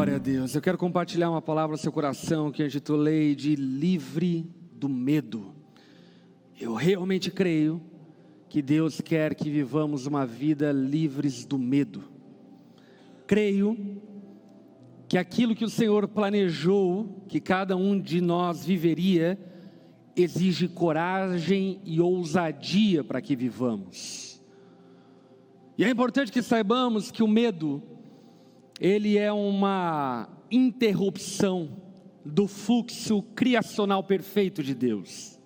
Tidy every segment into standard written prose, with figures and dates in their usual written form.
Glória a Deus. Eu quero compartilhar uma palavra no seu coração que eu intitulei de livre do medo. Eu realmente creio que Deus quer que vivamos uma vida livres do medo. Creio que aquilo que o Senhor planejou que cada um de nós viveria exige coragem e ousadia para que vivamos. E é importante que saibamos que o medo, ele é uma interrupção do fluxo criacional perfeito de Deus.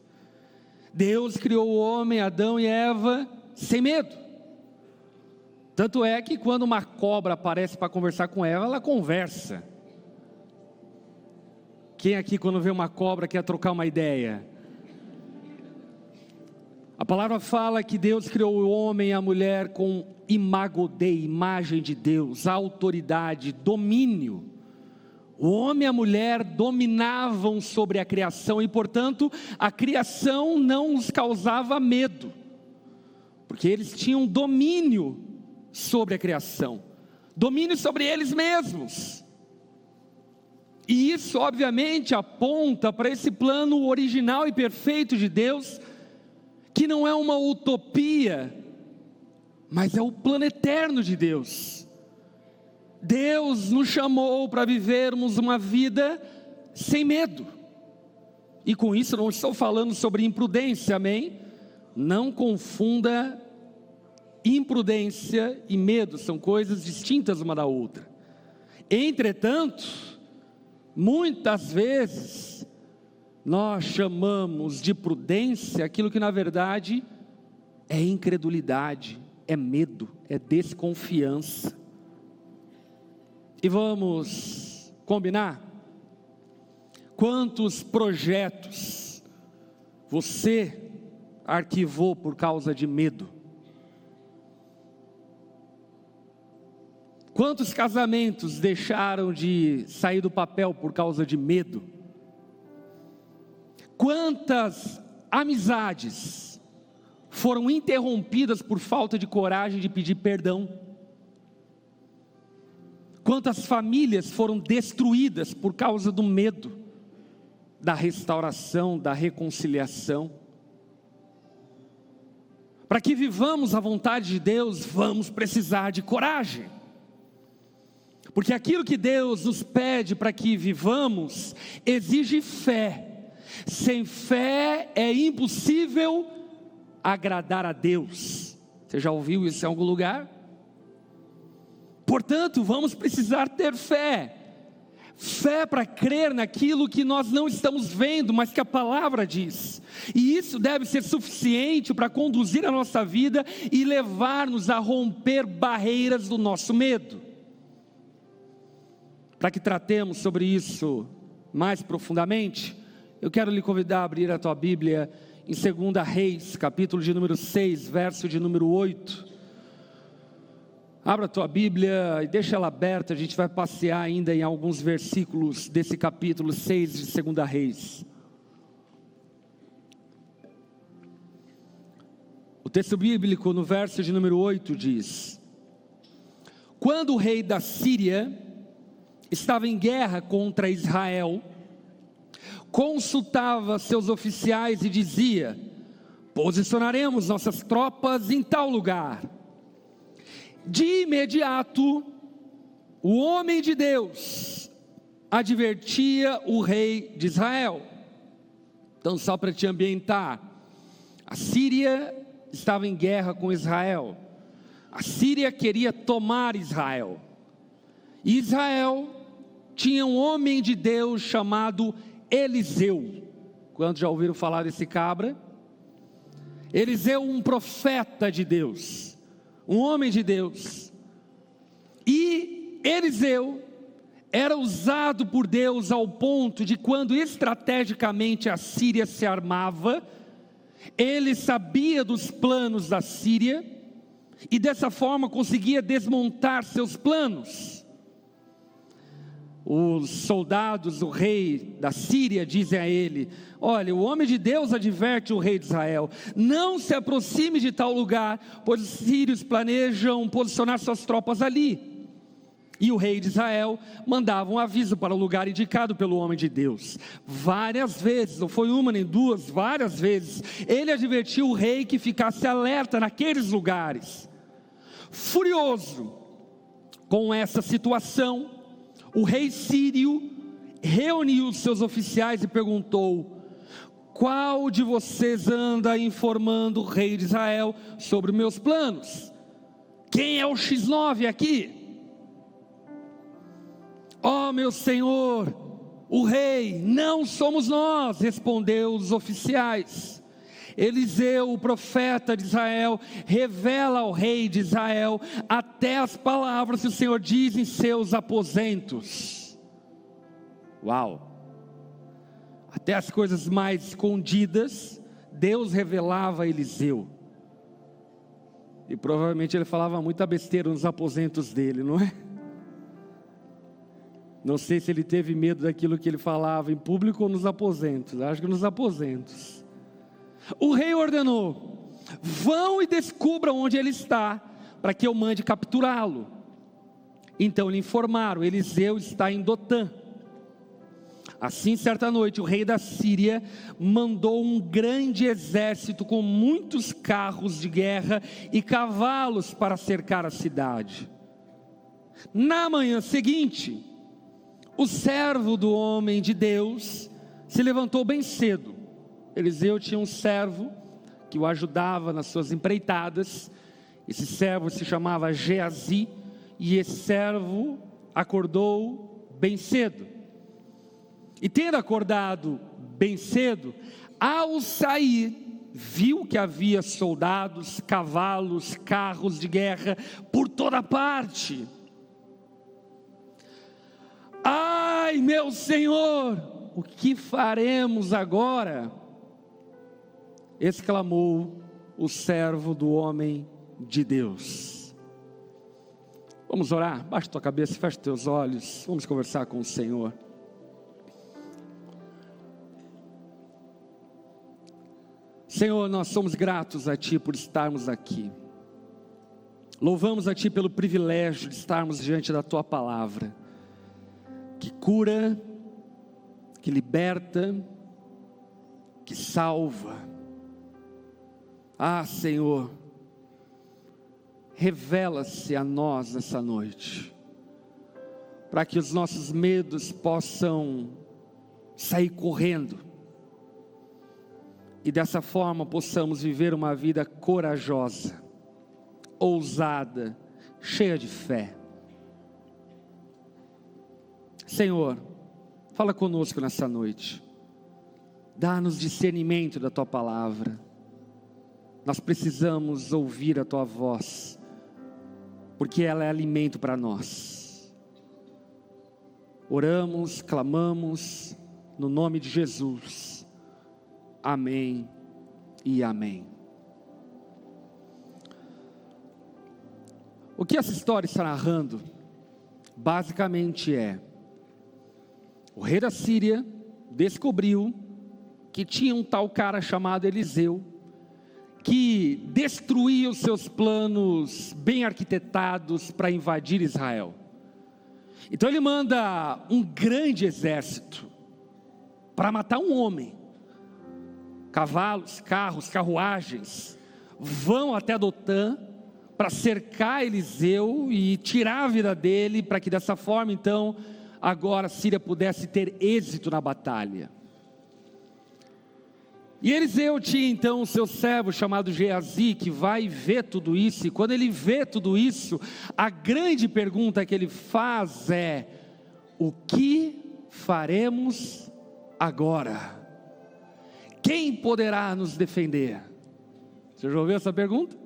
Deus criou o homem, Adão e Eva, sem medo. Tanto é que quando uma cobra aparece para conversar com Eva, ela conversa. Quem aqui quando vê uma cobra quer trocar uma ideia? A palavra fala que Deus criou o homem e a mulher com imago Dei, imagem de Deus, autoridade, domínio. O homem e a mulher dominavam sobre a criação e, portanto, a criação não os causava medo, porque eles tinham domínio sobre a criação, domínio sobre eles mesmos. E isso, obviamente, aponta para esse plano original e perfeito de Deus, que não é uma utopia, mas é o plano eterno de Deus. Deus nos chamou para vivermos uma vida sem medo. E com isso não estou falando sobre imprudência, amém? Não confunda imprudência e medo, são coisas distintas uma da outra. Entretanto, muitas vezes nós chamamos de prudência aquilo que na verdade é incredulidade, é medo, é desconfiança. E vamos combinar? Quantos projetos você arquivou por causa de medo? Quantos casamentos deixaram de sair do papel por causa de medo? Quantas amizades foram interrompidas por falta de coragem de pedir perdão? Quantas famílias foram destruídas por causa do medo da restauração, da reconciliação? Para que vivamos a vontade de Deus, vamos precisar de coragem. Porque aquilo que Deus nos pede para que vivamos, exige fé. Sem fé é impossível agradar a Deus. Você já ouviu isso em algum lugar? Portanto, vamos precisar ter fé. Fé para crer naquilo que nós não estamos vendo, mas que a palavra diz. E isso deve ser suficiente para conduzir a nossa vida e levar-nos a romper barreiras do nosso medo. Para que tratemos sobre isso mais profundamente, eu quero lhe convidar a abrir a tua Bíblia em 2 Reis, capítulo de número 6, verso de número 8. Abra a tua Bíblia e deixa ela aberta, a gente vai passear ainda em alguns versículos desse capítulo 6 de 2 Reis. O texto bíblico no verso de número 8 diz: quando o rei da Síria estava em guerra contra Israel, consultava seus oficiais e dizia: posicionaremos nossas tropas em tal lugar. De imediato, o homem de Deus advertia o rei de Israel. Então, só para te ambientar, a Síria estava em guerra com Israel. A Síria queria tomar Israel. E Israel tinha um homem de Deus chamado Eliseu. Quantos já ouviram falar desse cabra? Eliseu, um profeta de Deus, um homem de Deus. E Eliseu era usado por Deus ao ponto de, quando estrategicamente a Síria se armava, ele sabia dos planos da Síria e dessa forma conseguia desmontar seus planos. Os soldados do rei da Síria dizem a ele: olha, o homem de Deus adverte o rei de Israel, não se aproxime de tal lugar, pois os sírios planejam posicionar suas tropas ali. E o rei de Israel mandava um aviso para o lugar indicado pelo homem de Deus. Várias vezes, não foi uma nem duas, várias vezes, ele advertiu o rei que ficasse alerta naqueles lugares. Furioso com essa situação, o rei sírio reuniu os seus oficiais e perguntou: qual de vocês anda informando o rei de Israel sobre meus planos? Quem é o X9 aqui? Ó meu senhor, o rei, não somos nós, respondeu os oficiais. Eliseu, o profeta de Israel, revela ao rei de Israel até as palavras que o Senhor diz em seus aposentos. Uau! Até as coisas mais escondidas, Deus revelava a Eliseu. E provavelmente ele falava muita besteira nos aposentos dele, não é? Não sei se ele teve medo daquilo que ele falava em público ou nos aposentos. Acho que nos aposentos. O rei ordenou: vão e descubram onde ele está, para que eu mande capturá-lo. Então lhe informaram: Eliseu está em Dotã. Assim, certa noite, o rei da Síria mandou um grande exército com muitos carros de guerra e cavalos para cercar a cidade. Na manhã seguinte, o servo do homem de Deus se levantou bem cedo. Eliseu tinha um servo que o ajudava nas suas empreitadas. Esse servo se chamava Geazi, e esse servo acordou bem cedo. E tendo acordado bem cedo, ao sair, viu que havia soldados, cavalos, carros de guerra por toda parte. Ai, meu Senhor, o que faremos agora? Exclamou o servo do homem de Deus. Vamos orar? Baixa tua cabeça, fecha teus olhos, vamos conversar com o Senhor. Senhor, nós somos gratos a Ti por estarmos aqui. Louvamos a Ti pelo privilégio de estarmos diante da Tua palavra, que cura, que liberta, que salva. Ah, Senhor, revela-se a nós nessa noite, para que os nossos medos possam sair correndo, e dessa forma possamos viver uma vida corajosa, ousada, cheia de fé. Senhor, fala conosco nessa noite, dá-nos discernimento da Tua palavra. Nós precisamos ouvir a Tua voz, porque ela é alimento para nós. Oramos, clamamos, no nome de Jesus, amém e amém. O que essa história está narrando, basicamente o rei da Síria descobriu que tinha um tal cara chamado Eliseu, que destruía os seus planos bem arquitetados para invadir Israel. Então ele manda um grande exército para matar um homem. Cavalos, carros, carruagens vão até Dotã para cercar Eliseu e tirar a vida dele, para que dessa forma então agora a Síria pudesse ter êxito na batalha. E Eliseu tinha então o seu servo chamado Geazi, que vai ver tudo isso, e quando ele vê tudo isso, a grande pergunta que ele faz é: o que faremos agora? Quem poderá nos defender? Você já ouviu essa pergunta?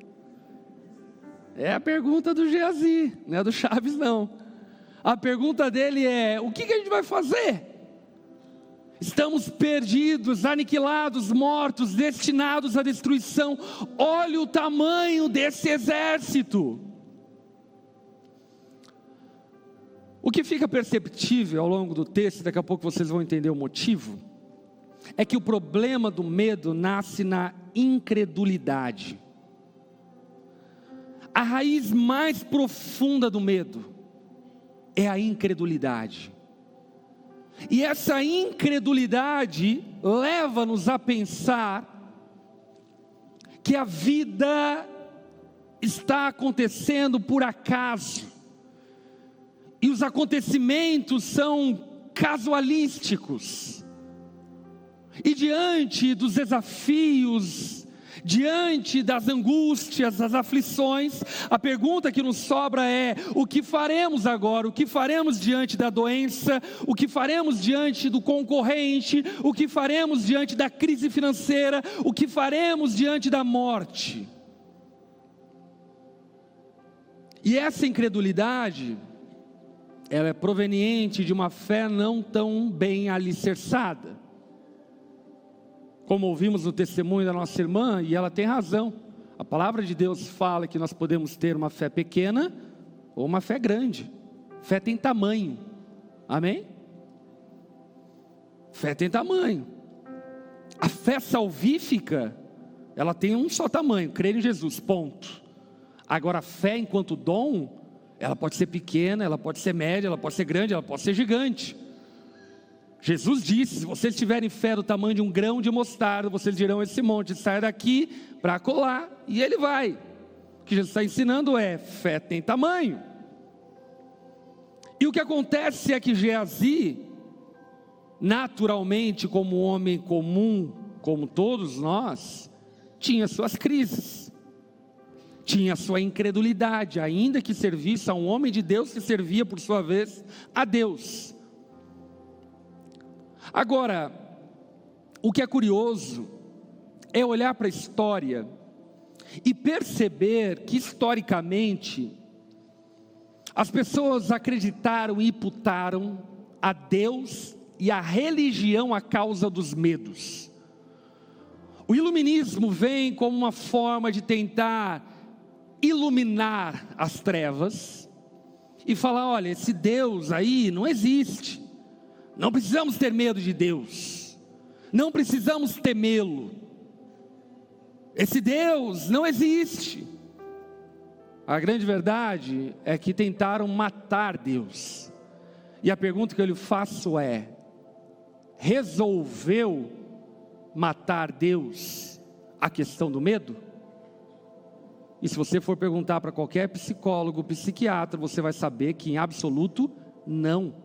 É a pergunta do Geazi, não é do Chaves não. A pergunta dele é: o que a gente vai fazer? Estamos perdidos, aniquilados, mortos, destinados à destruição. Olha o tamanho desse exército. O que fica perceptível ao longo do texto, daqui a pouco vocês vão entender o motivo, é que o problema do medo nasce na incredulidade. A raiz mais profunda do medo é a incredulidade. E essa incredulidade leva-nos a pensar que a vida está acontecendo por acaso, e os acontecimentos são casualísticos, e diante dos desafios, diante das angústias, das aflições, a pergunta que nos sobra é: o que faremos agora? O que faremos diante da doença? O que faremos diante do concorrente? O que faremos diante da crise financeira? O que faremos diante da morte? E essa incredulidade, ela é proveniente de uma fé não tão bem alicerçada. Como ouvimos no testemunho da nossa irmã, e ela tem razão, a palavra de Deus fala que nós podemos ter uma fé pequena ou uma fé grande. Fé tem tamanho, amém? Fé tem tamanho. A fé salvífica, ela tem um só tamanho: crer em Jesus, ponto. Agora, a fé enquanto dom, ela pode ser pequena, ela pode ser média, ela pode ser grande, ela pode ser gigante. Jesus disse: se vocês tiverem fé do tamanho de um grão de mostarda, vocês dirão a esse monte: sai daqui para acolá, e ele vai. O que Jesus está ensinando é: fé tem tamanho. E o que acontece é que Geazi, naturalmente, como homem comum, como todos nós, tinha suas crises, tinha sua incredulidade, ainda que servisse a um homem de Deus que servia, por sua vez, a Deus. Agora, o que é curioso é olhar para a história e perceber que, historicamente, as pessoas acreditaram e imputaram a Deus e a religião a causa dos medos. O iluminismo vem como uma forma de tentar iluminar as trevas e falar: olha, esse Deus aí não existe, não precisamos ter medo de Deus, não precisamos temê-lo, esse Deus não existe. A grande verdade é que tentaram matar Deus, e a pergunta que eu lhe faço é: resolveu matar Deus a questão do medo? E se você for perguntar para qualquer psicólogo, psiquiatra, você vai saber que em absoluto não.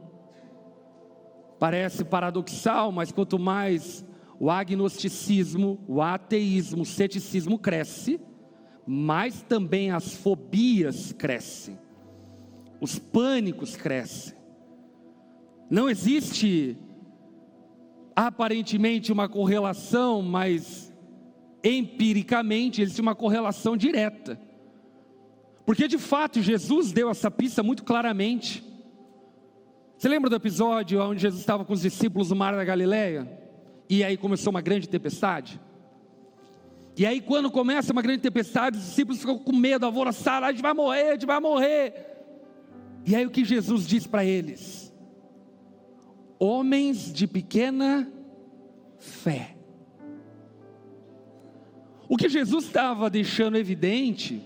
Parece paradoxal, mas quanto mais o agnosticismo, o ateísmo, o ceticismo cresce, mais também as fobias crescem, os pânicos crescem. Não existe aparentemente uma correlação, mas empiricamente existe uma correlação direta, porque de fato Jesus deu essa pista muito claramente. Você lembra do episódio onde Jesus estava com os discípulos no mar da Galileia, e aí começou uma grande tempestade? E aí, quando começa uma grande tempestade, os discípulos ficam com medo, alvoroçados: a gente vai morrer, a gente vai morrer. E aí o que Jesus diz para eles? Homens de pequena fé. O que Jesus estava deixando evidente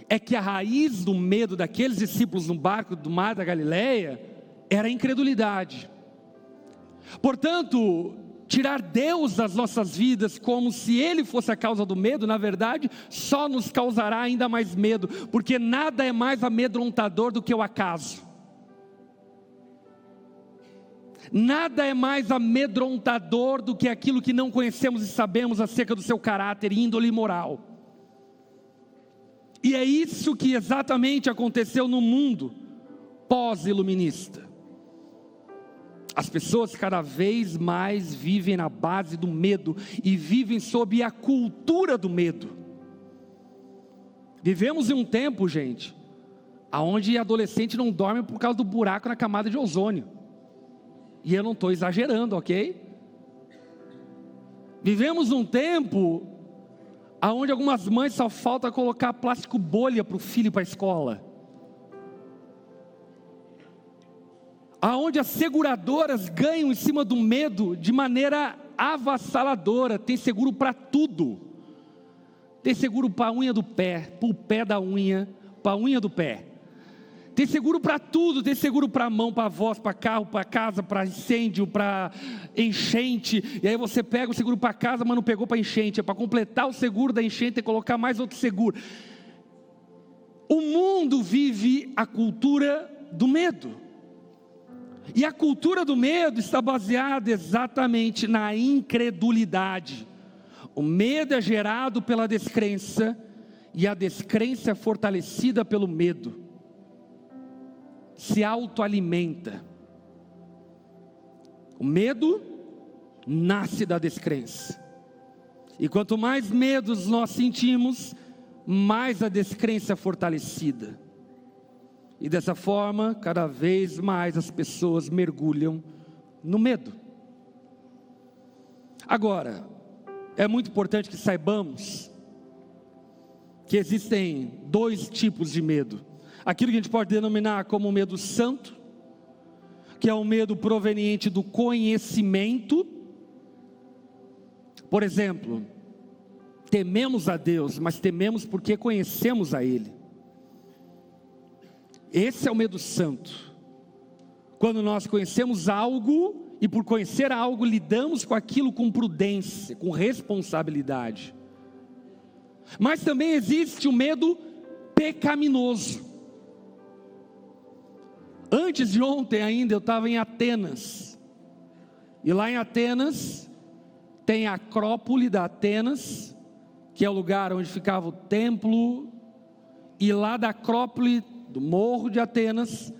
é que a raiz do medo daqueles discípulos no barco do mar da Galileia era a incredulidade. Portanto, tirar Deus das nossas vidas como se Ele fosse a causa do medo, na verdade, só nos causará ainda mais medo, porque nada é mais amedrontador do que o acaso. Nada é mais amedrontador do que aquilo que não conhecemos e sabemos acerca do seu caráter e índole moral. E é isso que exatamente aconteceu no mundo pós-iluminista. As pessoas cada vez mais vivem na base do medo e vivem sob a cultura do medo. Vivemos em um tempo, gente, onde adolescente não dorme por causa do buraco na camada de ozônio. E eu não estou exagerando, ok? Vivemos num tempo onde algumas mães só falta colocar plástico bolha para o filho ir para a escola. Onde as seguradoras ganham em cima do medo de maneira avassaladora. Tem seguro para tudo. Tem seguro para a unha do pé, para o pé da unha, para a unha do pé. Tem seguro para tudo, tem seguro para mão, para voz, para carro, para casa, para incêndio, para enchente. E aí você pega o seguro para casa, mas não pegou para enchente. É para completar o seguro da enchente e colocar mais outro seguro. O mundo vive a cultura do medo. E a cultura do medo está baseada exatamente na incredulidade. O medo é gerado pela descrença, e a descrença é fortalecida pelo medo. Se autoalimenta. O medo nasce da descrença. E quanto mais medos nós sentimos, mais a descrença é fortalecida. E dessa forma, cada vez mais as pessoas mergulham no medo. Agora, é muito importante que saibamos que existem dois tipos de medo. Aquilo que a gente pode denominar como medo santo, que é um medo proveniente do conhecimento. Por exemplo, tememos a Deus, mas tememos porque conhecemos a Ele. Esse é o medo santo. Quando nós conhecemos algo, e por conhecer algo, lidamos com aquilo com prudência, com responsabilidade. Mas também existe o medo pecaminoso. Antes de ontem ainda eu estava em Atenas. E lá em Atenas tem a Acrópole da Atenas, que é o lugar onde ficava o templo. E lá da Acrópole, do Morro de Atenas,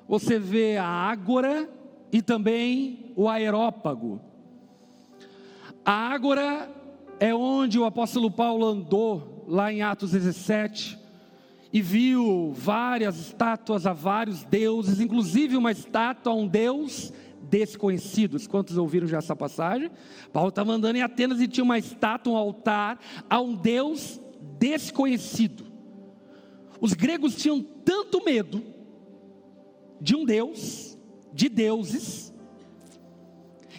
você vê a Ágora e também o Areópago. A Ágora é onde o apóstolo Paulo andou, lá em Atos 17, e viu várias estátuas a vários deuses, inclusive uma estátua a um deus desconhecido. Quantos ouviram já essa passagem? Paulo estava andando em Atenas e tinha uma estátua, um altar a um deus desconhecido. Os gregos tinham tanto medo de um deus, de deuses,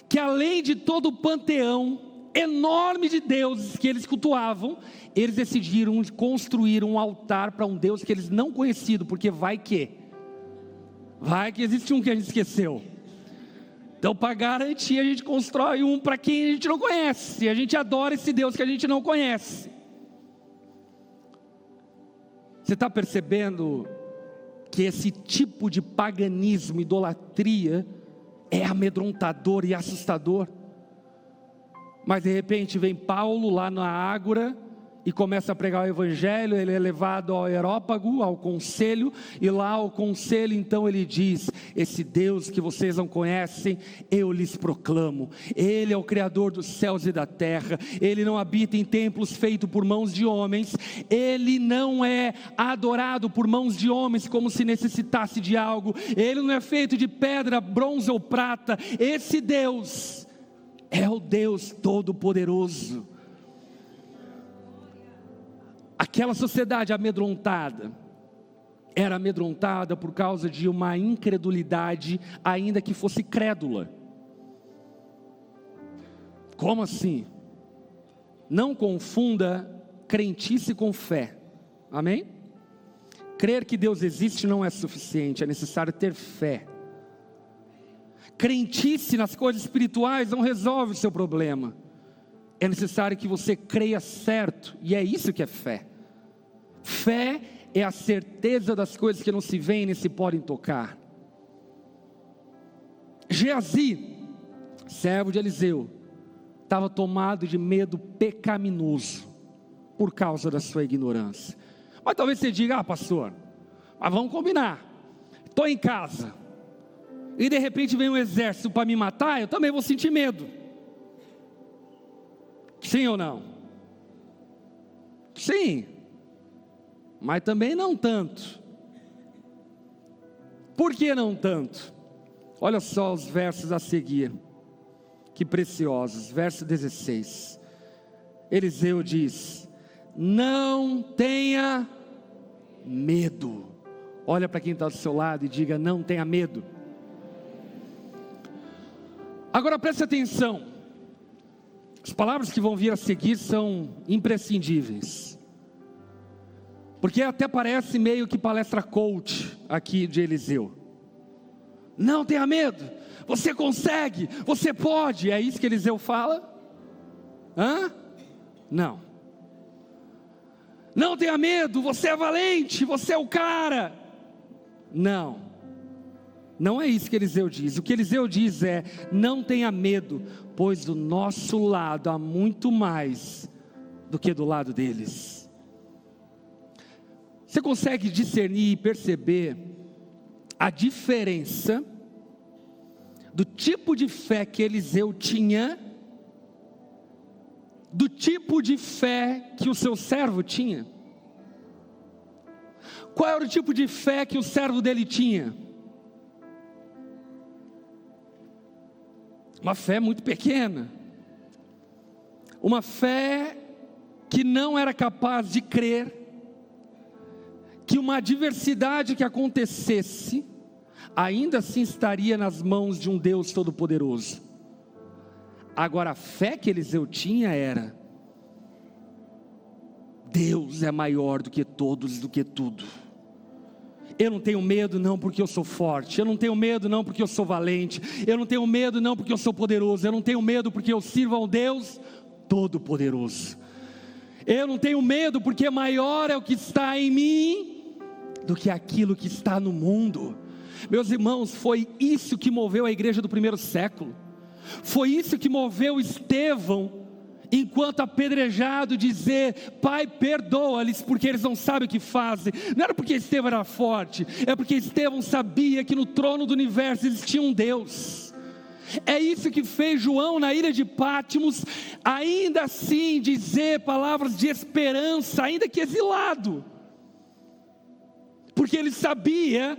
que além de todo o panteão enorme de deuses que eles cultuavam, eles decidiram construir um altar para um Deus que eles não conheciam, porque vai que existe um que a gente esqueceu. Então, para garantir, a gente constrói um para quem a gente não conhece, e a gente adora esse Deus que a gente não conhece. Você está percebendo que esse tipo de paganismo, idolatria, é amedrontador e assustador? Mas de repente vem Paulo lá na Ágora e começa a pregar o evangelho. Ele é levado ao Areópago, ao conselho, e lá ao conselho então ele diz: esse Deus que vocês não conhecem, eu lhes proclamo. Ele é o Criador dos céus e da terra. Ele não habita em templos feitos por mãos de homens. Ele não é adorado por mãos de homens como se necessitasse de algo. Ele não é feito de pedra, bronze ou prata. Esse Deus é o Deus Todo-Poderoso. Aquela sociedade amedrontada, era amedrontada por causa de uma incredulidade, ainda que fosse crédula. Como assim? Não confunda crentice com fé, amém? Crer que Deus existe não é suficiente, é necessário ter fé. Crentice nas coisas espirituais não resolve o seu problema. É necessário que você creia certo, e é isso que é fé. Fé é a certeza das coisas que não se veem nem se podem tocar. Geazi, servo de Eliseu, estava tomado de medo pecaminoso, por causa da sua ignorância. Mas talvez você diga: pastor, mas vamos combinar, estou em casa, e de repente vem um exército para me matar, eu também vou sentir medo. Sim ou não? Sim, mas também não tanto. Por que não tanto? Olha só os versos a seguir, que preciosos. Verso 16, Eliseu diz: não tenha medo. Olha para quem está do seu lado e diga: não tenha medo. Agora preste atenção, as palavras que vão vir a seguir são imprescindíveis, porque até parece meio que palestra coach, aqui de Eliseu. Não tenha medo, você consegue, você pode. É isso que Eliseu fala? Não. Não tenha medo, você é valente, você é o cara. Não é isso que Eliseu diz. O que Eliseu diz é: não tenha medo, pois do nosso lado há muito mais do que do lado deles. Você consegue discernir e perceber a diferença do tipo de fé que Eliseu tinha, do tipo de fé que o seu servo tinha? Qual era o tipo de fé que o servo dele tinha? Uma fé muito pequena, uma fé que não era capaz de crer que uma adversidade que acontecesse, ainda assim estaria nas mãos de um Deus Todo-Poderoso. Agora a fé que Eliseu tinha era: Deus é maior do que todos, do que tudo. Eu não tenho medo não porque eu sou forte, eu não tenho medo não porque eu sou valente, eu não tenho medo não porque eu sou poderoso, eu não tenho medo porque eu sirvo a um Deus Todo-Poderoso. Eu não tenho medo porque maior é o que está em mim do que aquilo que está no mundo. Meus irmãos, foi isso que moveu a igreja do primeiro século. Foi isso que moveu Estevão, enquanto apedrejado, dizer: Pai, perdoa-lhes porque eles não sabem o que fazem. Não era porque Estevão era forte, é porque Estevão sabia que no trono do universo existia um Deus. É isso que fez João na ilha de Patmos, ainda assim dizer palavras de esperança, ainda que exilado, porque ele sabia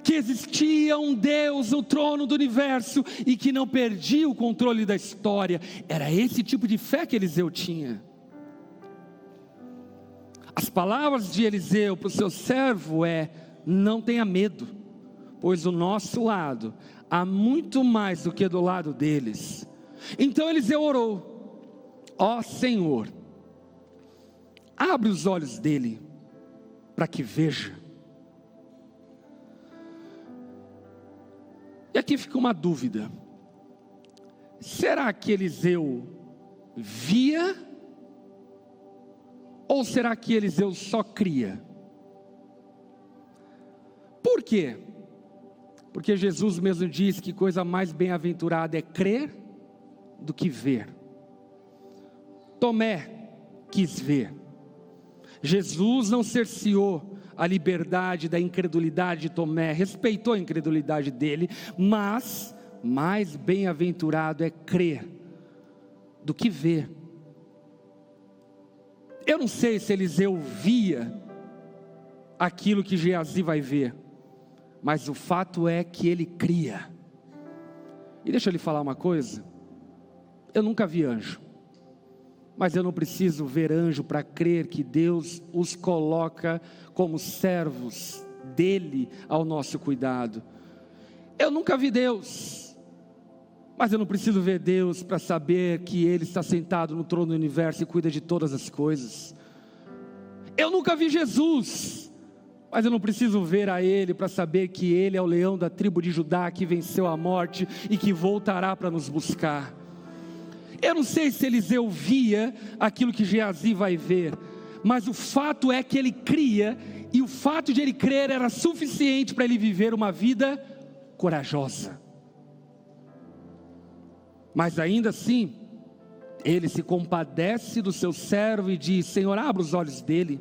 que existia um Deus no trono do universo e que não perdia o controle da história. Era esse tipo de fé que Eliseu tinha. As palavras de Eliseu para o seu servo é: não tenha medo, pois do nosso lado há muito mais do que do lado deles. Então Eliseu orou: ó Senhor, abre os olhos dele para que veja. E aqui fica uma dúvida: será que Eliseu via? Ou será que Eliseu só cria? Por quê? Porque Jesus mesmo diz que coisa mais bem-aventurada é crer do que ver. Tomé quis ver. Jesus não cerceou a liberdade da incredulidade de Tomé, respeitou a incredulidade dele, mas mais bem-aventurado é crer do que ver. Eu não sei se Eliseu via aquilo que Geazi vai ver, mas o fato é que ele cria. E deixa eu lhe falar uma coisa: eu nunca vi anjo, mas eu não preciso ver anjo para crer que Deus os coloca como servos dele ao nosso cuidado. Eu nunca vi Deus, mas eu não preciso ver Deus para saber que Ele está sentado no trono do universo e cuida de todas as coisas. Eu nunca vi Jesus, mas eu não preciso ver a Ele para saber que Ele é o leão da tribo de Judá que venceu a morte e que voltará para nos buscar. Eu não sei se Eliseu via aquilo que Geazi vai ver, mas o fato é que ele cria, e o fato de ele crer era suficiente para ele viver uma vida corajosa. Mas ainda assim, ele se compadece do seu servo e diz: Senhor, abra os olhos dele.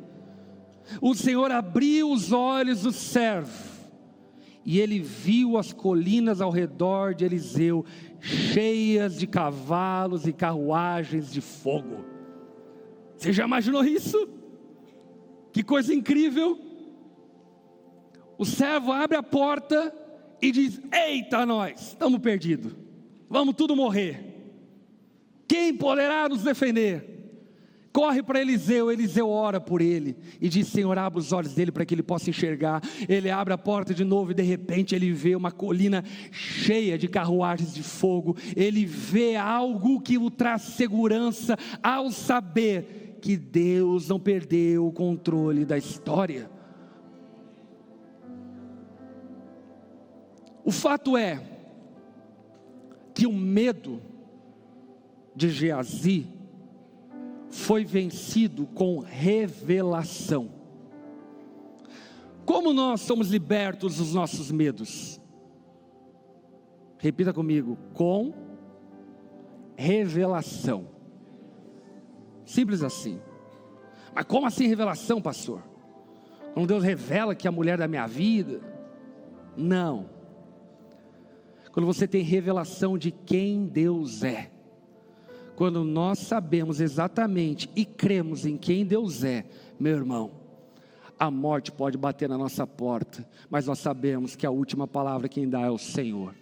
O Senhor abriu os olhos do servo, e ele viu as colinas ao redor de Eliseu cheias de cavalos e carruagens de fogo. Você já imaginou isso? Que coisa incrível! O servo abre a porta e diz: eita, nós estamos perdidos, vamos tudo morrer, quem poderá nos defender? Corre para Eliseu, Eliseu ora por ele e diz: Senhor, abre os olhos dele para que ele possa enxergar. Ele abre a porta de novo e de repente ele vê uma colina cheia de carruagens de fogo. Ele vê algo que o traz segurança ao saber que Deus não perdeu o controle da história. O fato é que o medo de Geazi foi vencido com revelação. Como nós somos libertos dos nossos medos? Repita comigo: com revelação. Simples assim. Mas como assim revelação, pastor? Quando Deus revela que é a mulher da minha vida? Não. Quando você tem revelação de quem Deus é. Quando nós sabemos exatamente e cremos em quem Deus é, meu irmão, a morte pode bater na nossa porta, mas nós sabemos que a última palavra quem dá é o Senhor.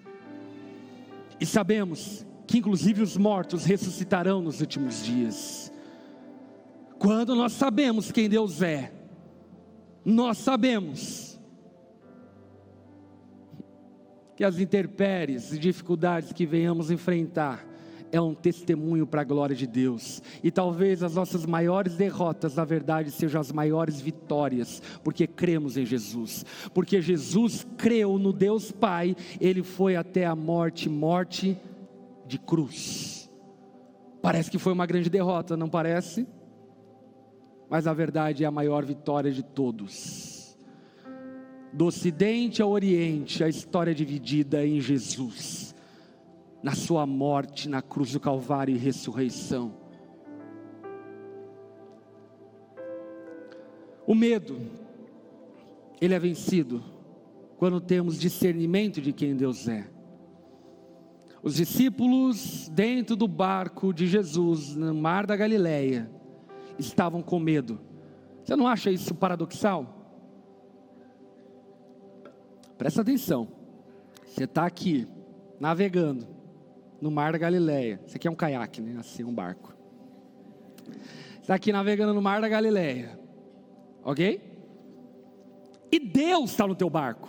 E sabemos que inclusive os mortos ressuscitarão nos últimos dias. Quando nós sabemos quem Deus é, nós sabemos que as intempéries e dificuldades que venhamos enfrentar é um testemunho para a glória de Deus. E talvez as nossas maiores derrotas, na verdade, sejam as maiores vitórias, porque cremos em Jesus. Porque Jesus creu no Deus Pai, Ele foi até a morte, morte de cruz. Parece que foi uma grande derrota, não parece? Mas a verdade é a maior vitória de todos. Do Ocidente ao Oriente, a história é dividida em Jesus, na sua morte, na cruz do Calvário e ressurreição. O medo, ele é vencido quando temos discernimento de quem Deus é. Os discípulos dentro do barco de Jesus, no mar da Galileia, estavam com medo. Você não acha isso paradoxal? Presta atenção. Você está aqui, navegando no mar da Galileia. Isso aqui é um caiaque, né? Assim, um barco. Você está aqui navegando no mar da Galileia. Ok? E Deus está no teu barco.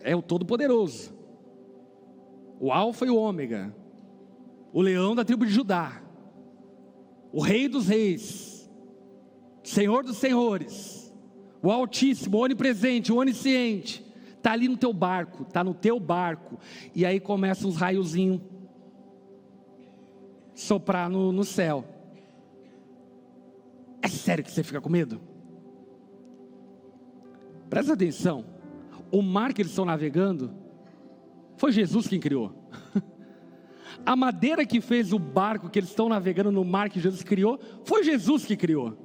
É o Todo-Poderoso. O Alfa e o Ômega. O leão da tribo de Judá. O Rei dos Reis. Senhor dos Senhores. O Altíssimo, o Onipresente, o Onisciente. Está ali no teu barco, está no teu barco. E aí começam uns raiozinhos soprar no céu. É sério que você fica com medo? Presta atenção. O mar que eles estão navegando foi Jesus quem criou. A madeira que fez o barco que eles estão navegando no mar que Jesus criou, foi Jesus que criou.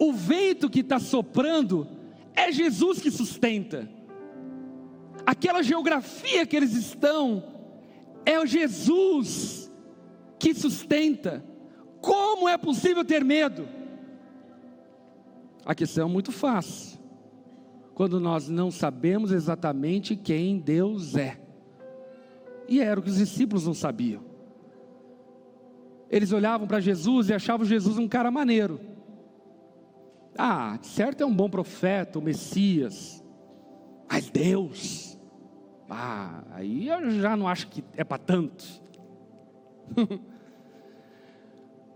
O vento que está soprando, é Jesus que sustenta. Aquela geografia que eles estão, é o Jesus que sustenta. Como é possível ter medo? A questão é muito fácil. Quando nós não sabemos exatamente quem Deus é. E era o que os discípulos não sabiam. Eles olhavam para Jesus e achavam Jesus um cara maneiro. Ah, de certo é um bom profeta, o Messias. Mas Deus, aí eu já não acho que é para tanto.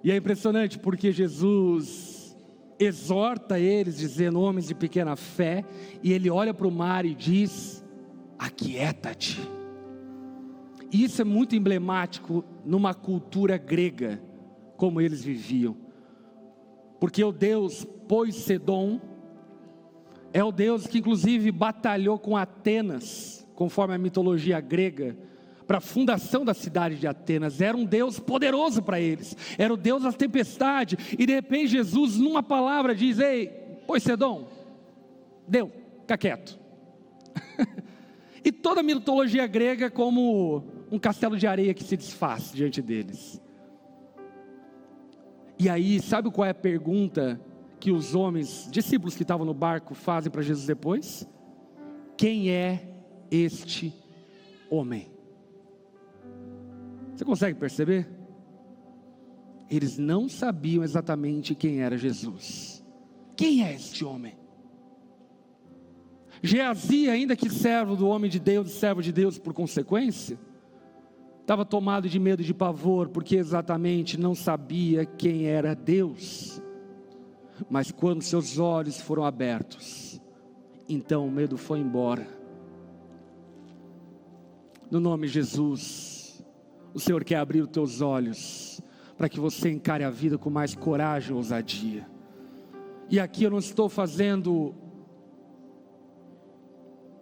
E é impressionante porque Jesus exorta eles, dizendo: homens de pequena fé, e ele olha para o mar e diz: aquieta-te. E isso é muito emblemático numa cultura grega, como eles viviam. Porque o Deus Poseidon é o Deus que inclusive batalhou com Atenas, conforme a mitologia grega, para a fundação da cidade de Atenas. Era um Deus poderoso para eles, era o Deus da tempestade. E de repente Jesus, numa palavra, diz: ei, Poseidon, fica quieto. E toda a mitologia grega como um castelo de areia que se desfaz diante deles. E aí, sabe qual é a pergunta que os homens, discípulos que estavam no barco, fazem para Jesus depois? Quem é este homem? Você consegue perceber? Eles não sabiam exatamente quem era Jesus. Quem é este homem? Geazi, ainda que servo do homem de Deus, servo de Deus por consequência, estava tomado de medo e de pavor, porque exatamente não sabia quem era Deus. Mas quando seus olhos foram abertos, então o medo foi embora, no nome de Jesus. O Senhor quer abrir os teus olhos, para que você encare a vida com mais coragem e ousadia. E aqui eu não estou fazendo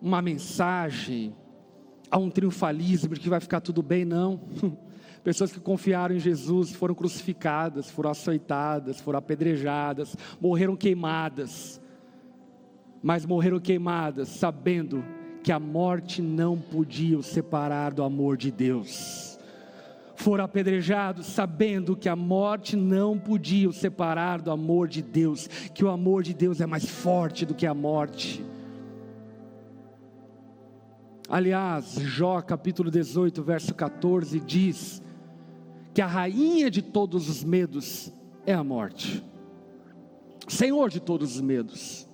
uma mensagem a um triunfalismo de que vai ficar tudo bem, não. Pessoas que confiaram em Jesus foram crucificadas, foram açoitadas, foram apedrejadas, morreram queimadas. Mas morreram queimadas sabendo que a morte não podia os separar do amor de Deus. Foram apedrejados sabendo que a morte não podia os separar do amor de Deus, que o amor de Deus é mais forte do que a morte. Aliás, Jó capítulo 18, verso 14 diz que a rainha de todos os medos é a morte, Senhor de todos os medos.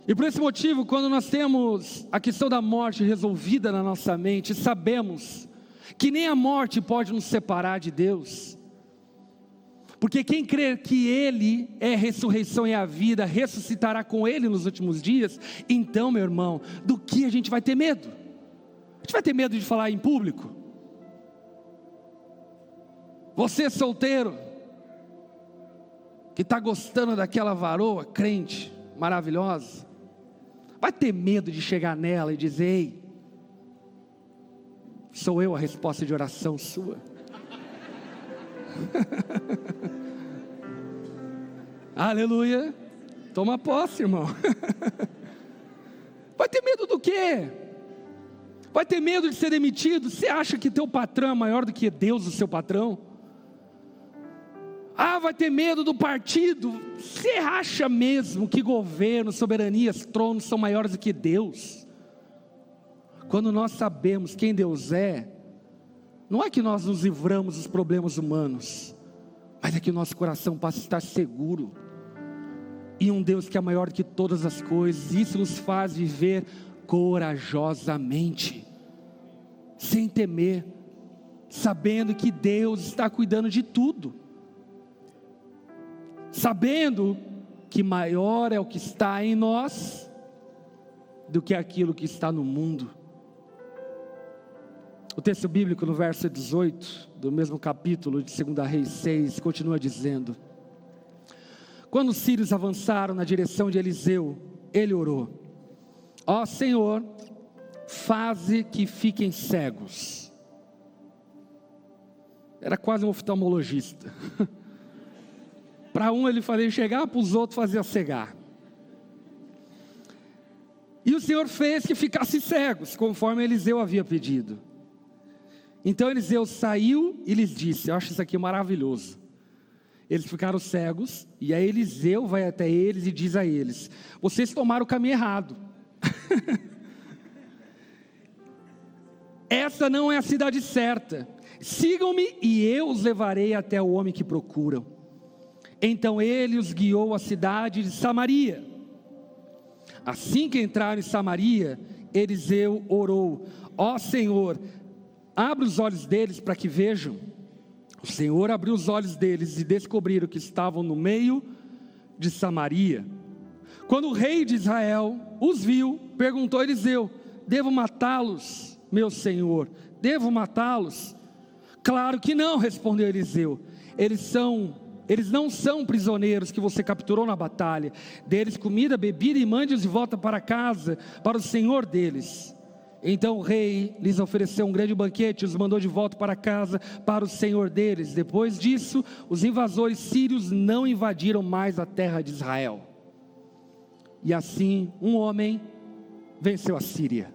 E por esse motivo, quando nós temos a questão da morte resolvida na nossa mente, sabemos que nem a morte pode nos separar de Deus, porque quem crê que Ele é a ressurreição e a vida, ressuscitará com Ele nos últimos dias. Então, meu irmão, do que a gente vai ter medo? A gente vai ter medo de falar em público? Você solteiro, que está gostando daquela varoa crente, maravilhosa, vai ter medo de chegar nela e dizer: ei, sou eu a resposta de oração sua? Aleluia, toma posse, irmão. Vai ter medo do quê? Vai ter medo de ser demitido? Você acha que teu patrão é maior do que Deus, o seu patrão? Vai ter medo do partido? Você acha mesmo que governo, soberanias, tronos são maiores do que Deus? Quando nós sabemos quem Deus é, não é que nós nos livramos dos problemas humanos, mas é que o nosso coração passa a estar seguro em um Deus que é maior que todas as coisas. Isso nos faz viver corajosamente, sem temer, sabendo que Deus está cuidando de tudo, sabendo que maior é o que está em nós do que aquilo que está no mundo. O texto bíblico no verso 18 do mesmo capítulo de 2 Reis 6 continua dizendo: quando os sírios avançaram na direção de Eliseu, ele orou: ó Senhor, faze que fiquem cegos. Era quase um oftalmologista. Para um ele fazia enxergar, para os outros fazia cegar. E o Senhor fez que ficassem cegos, conforme Eliseu havia pedido. Então Eliseu saiu e lhes disse, eu acho isso aqui maravilhoso. Eles ficaram cegos, e aí Eliseu vai até eles e diz a eles: vocês tomaram o caminho errado. Essa não é a cidade certa. Sigam-me e eu os levarei até o homem que procuram. Então ele os guiou à cidade de Samaria. Assim que entraram em Samaria, Eliseu orou: ó Senhor, abre os olhos deles para que vejam. O Senhor abriu os olhos deles e descobriram que estavam no meio de Samaria. Quando o rei de Israel os viu, perguntou a Eliseu: devo matá-los, meu senhor? Devo matá-los? Claro que não, respondeu Eliseu. Eles não são prisioneiros que você capturou na batalha. Dê-lhes comida, bebida e mande-os de volta para casa, para o senhor deles. Então o rei lhes ofereceu um grande banquete e os mandou de volta para casa, para o senhor deles. Depois disso, os invasores sírios não invadiram mais a terra de Israel. E assim, um homem venceu a Síria.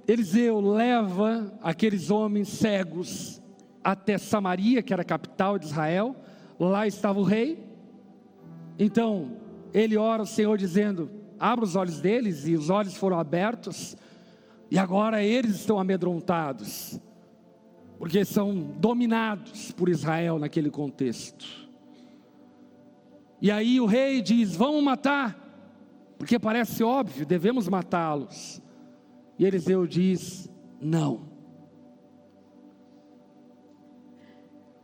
Eliseu leva aqueles homens cegos até Samaria, que era a capital de Israel. Lá estava o rei. Então ele ora ao Senhor dizendo: abra os olhos deles, e os olhos foram abertos, e agora eles estão amedrontados, porque são dominados por Israel naquele contexto. E aí o rei diz: vamos matar, porque parece óbvio, devemos matá-los. E Eliseu diz: não.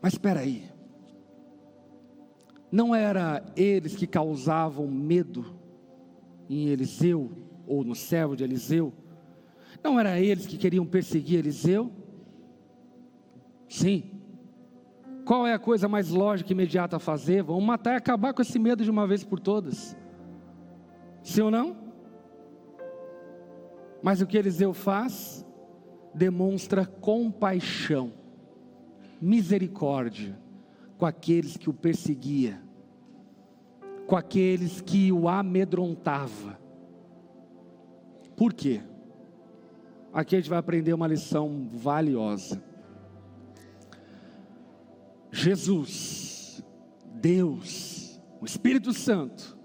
Mas espera aí, não era eles que causavam medo em Eliseu, ou no servo de Eliseu? Não era eles que queriam perseguir Eliseu? Sim. Qual é a coisa mais lógica e imediata a fazer? Vamos matar e acabar com esse medo de uma vez por todas. Sim ou não? Mas o que Eliseu faz? Demonstra compaixão, misericórdia com aqueles que o perseguia, com aqueles que o amedrontava. Por quê? Aqui a gente vai aprender uma lição valiosa. Jesus, Deus, o Espírito Santo,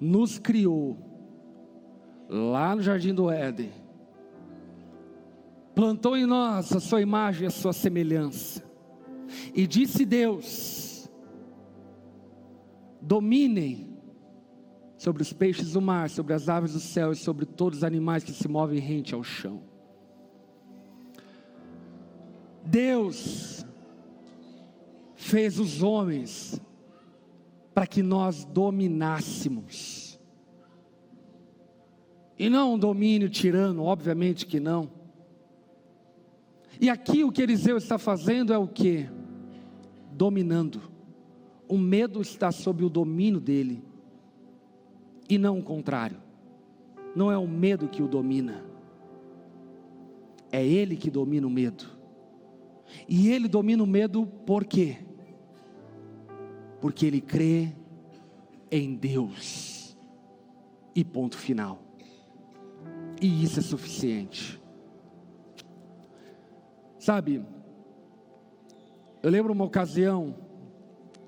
nos criou lá no Jardim do Éden, plantou em nós a sua imagem e a sua semelhança, e disse Deus: dominem sobre os peixes do mar, sobre as aves do céu e sobre todos os animais que se movem rente ao chão. Deus fez os homens para que nós dominássemos, e não um domínio tirano, obviamente que não. E aqui o que Eliseu está fazendo é o que? Dominando. O medo está sob o domínio dele, e não o contrário. Não é o medo que o domina, é ele que domina o medo. E ele domina o medo por quê? Porque ele crê em Deus, e ponto final. E isso é suficiente. Sabe, eu lembro uma ocasião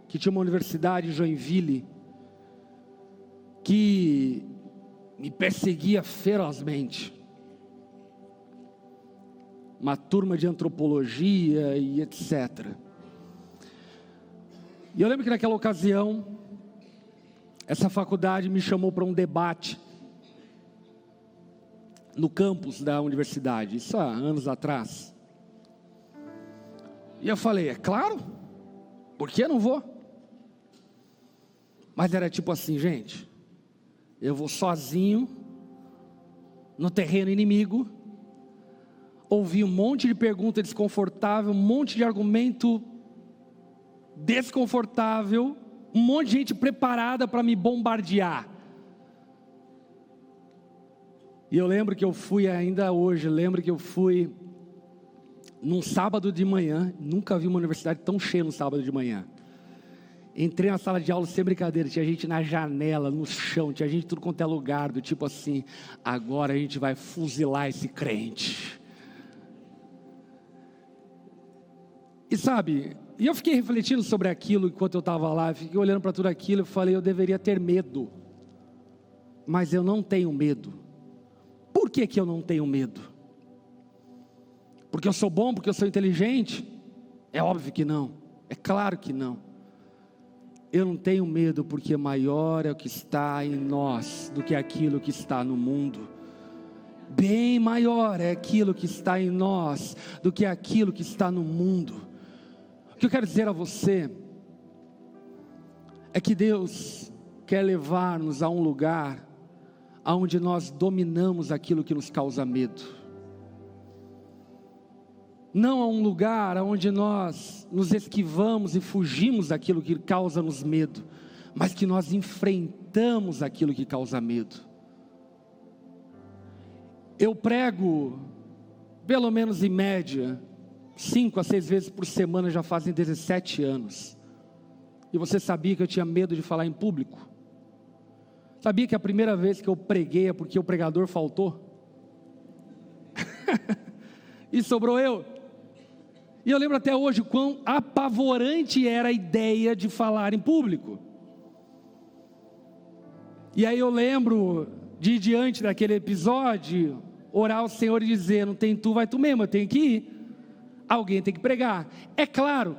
que tinha uma universidade em Joinville que me perseguia ferozmente. Uma turma de antropologia e etc. E eu lembro que naquela ocasião, essa faculdade me chamou para um debate no campus da universidade, isso há anos atrás. E eu falei, é claro, por que eu não vou? Mas era tipo assim, gente, eu vou sozinho, no terreno inimigo, ouvi um monte de pergunta desconfortável, um monte de argumento desconfortável, um monte de gente preparada para me bombardear. E eu lembro que eu fui, ainda hoje, lembro que eu fui num sábado de manhã, nunca vi uma universidade tão cheia no sábado de manhã. Entrei na sala de aula sem brincadeira, tinha gente na janela, no chão, tinha gente em tudo quanto é lugar, do tipo assim, agora a gente vai fuzilar esse crente. E sabe, e eu fiquei refletindo sobre aquilo enquanto eu estava lá, fiquei olhando para tudo aquilo e falei, eu deveria ter medo, mas eu não tenho medo. Por que que eu não tenho medo? Porque eu sou bom, porque eu sou inteligente? É óbvio que não, é claro que não. Eu não tenho medo porque maior é o que está em nós do que aquilo que está no mundo. Bem maior é aquilo que está em nós do que aquilo que está no mundo. O que eu quero dizer a você é que Deus quer levar-nos a um lugar onde nós dominamos aquilo que nos causa medo. Não a um lugar onde nós nos esquivamos e fugimos daquilo que causa-nos medo, mas que nós enfrentamos aquilo que causa medo. Eu prego, pelo menos em média, 5 a 6 vezes por semana, já fazem 17 anos. E você sabia que eu tinha medo de falar em público? Sabia que a primeira vez que eu preguei é porque o pregador faltou? E sobrou eu. E eu lembro até hoje quão apavorante era a ideia de falar em público. E aí eu lembro de diante daquele episódio, orar ao Senhor e dizer, não tem tu, vai tu mesmo, eu tenho que ir. Alguém tem que pregar. É claro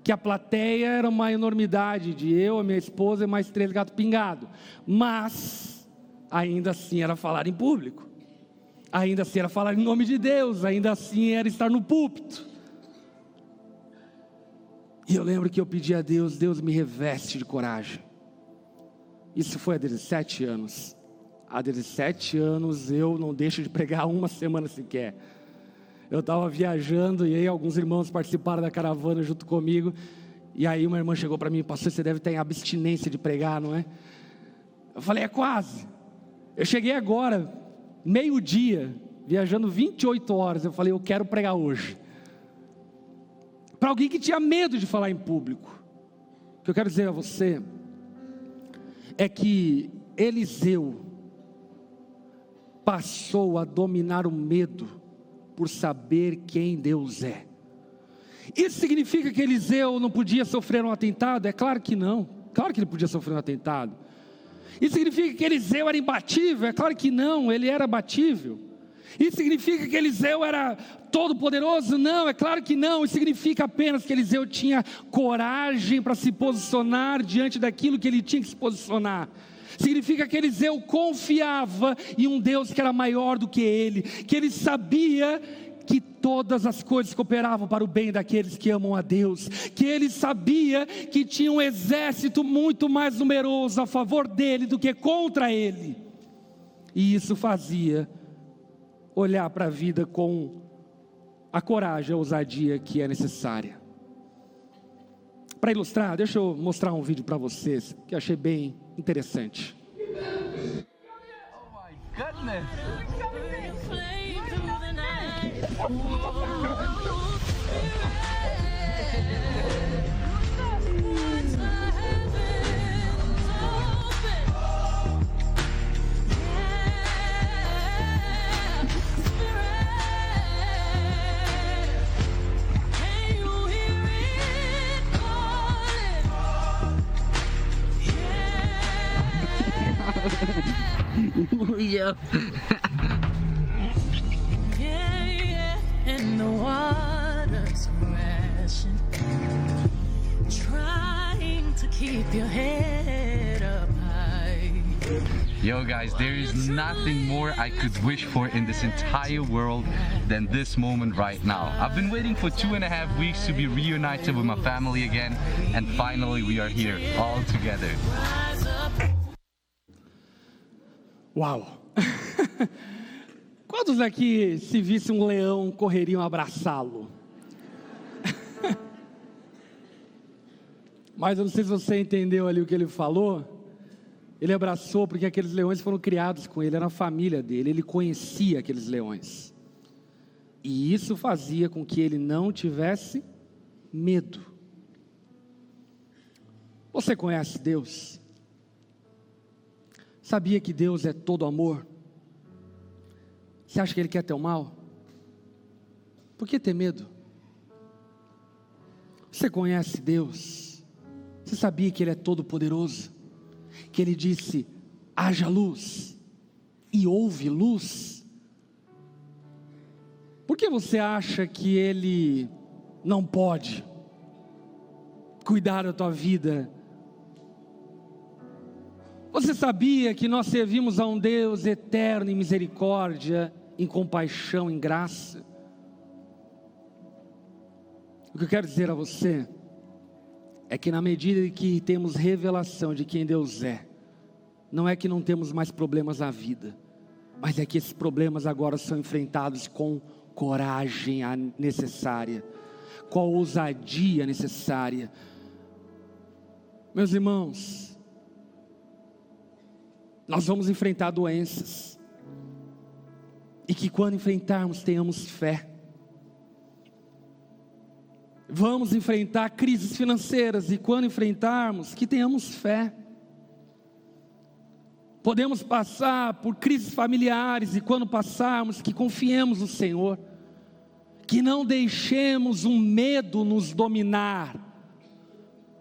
que a plateia era uma enormidade de eu, a minha esposa e mais 3 gatos pingados. Mas, ainda assim era falar em público. Ainda assim era falar em nome de Deus. Ainda assim era estar no púlpito. E eu lembro que eu pedi a Deus, Deus me reveste de coragem. Isso foi há 17 anos. Há 17 anos eu não deixo de pregar uma semana sequer. Eu estava viajando e aí alguns irmãos participaram da caravana junto comigo. E aí uma irmã chegou para mim: pastor, você deve ter abstinência de pregar, não é? Eu falei: é quase. Eu cheguei agora, meio-dia, viajando 28 horas. Eu falei: eu quero pregar hoje. Para alguém que tinha medo de falar em público. O que eu quero dizer a você é que Eliseu passou a dominar o medo por saber quem Deus é. Isso significa que Eliseu não podia sofrer um atentado? É claro que não. Claro que ele podia sofrer um atentado. Isso significa que Eliseu era imbatível? É claro que não, ele era abatível. Isso significa que Eliseu era todo poderoso? Não, é claro que não. Isso significa apenas que Eliseu tinha coragem para se posicionar diante daquilo que ele tinha que se posicionar. Significa que Eliseu confiava em um Deus que era maior do que ele, que ele sabia que todas as coisas cooperavam para o bem daqueles que amam a Deus, que ele sabia que tinha um exército muito mais numeroso a favor dele do que contra ele, e isso fazia olhar para a vida com a coragem, a ousadia que é necessária. Para ilustrar, deixa eu mostrar um vídeo para vocês que eu achei bem interessante. Oh my goodness! Yeah. Yeah, and the water's crashing, trying to keep your head up high. Yo guys, there is nothing more I could wish for in this entire world than this moment right now. I've been waiting for 2.5 weeks to be reunited with my family again, and finally we are here, all together. Uau! Quantos aqui, se visse um leão, correriam abraçá-lo? Mas eu não sei se você entendeu ali o que ele falou. Ele abraçou porque aqueles leões foram criados com ele, era a família dele, ele conhecia aqueles leões. E isso fazia com que ele não tivesse medo. Você conhece Deus? Sabia que Deus é todo amor? Você acha que Ele quer teu mal? Por que ter medo? Você conhece Deus? Você sabia que Ele é todo poderoso? Que Ele disse: haja luz, e houve luz? Por que você acha que Ele não pode cuidar da tua vida? Você sabia que nós servimos a um Deus eterno em misericórdia, em compaixão, em graça? O que eu quero dizer a você é que na medida que temos revelação de quem Deus é, não é que não temos mais problemas na vida, mas é que esses problemas agora são enfrentados com coragem necessária, com a ousadia necessária. Meus irmãos, nós vamos enfrentar doenças, e que quando enfrentarmos tenhamos fé. Vamos enfrentar crises financeiras, e quando enfrentarmos, que tenhamos fé. Podemos passar por crises familiares, e quando passarmos, que confiemos no Senhor, que não deixemos um medo nos dominar,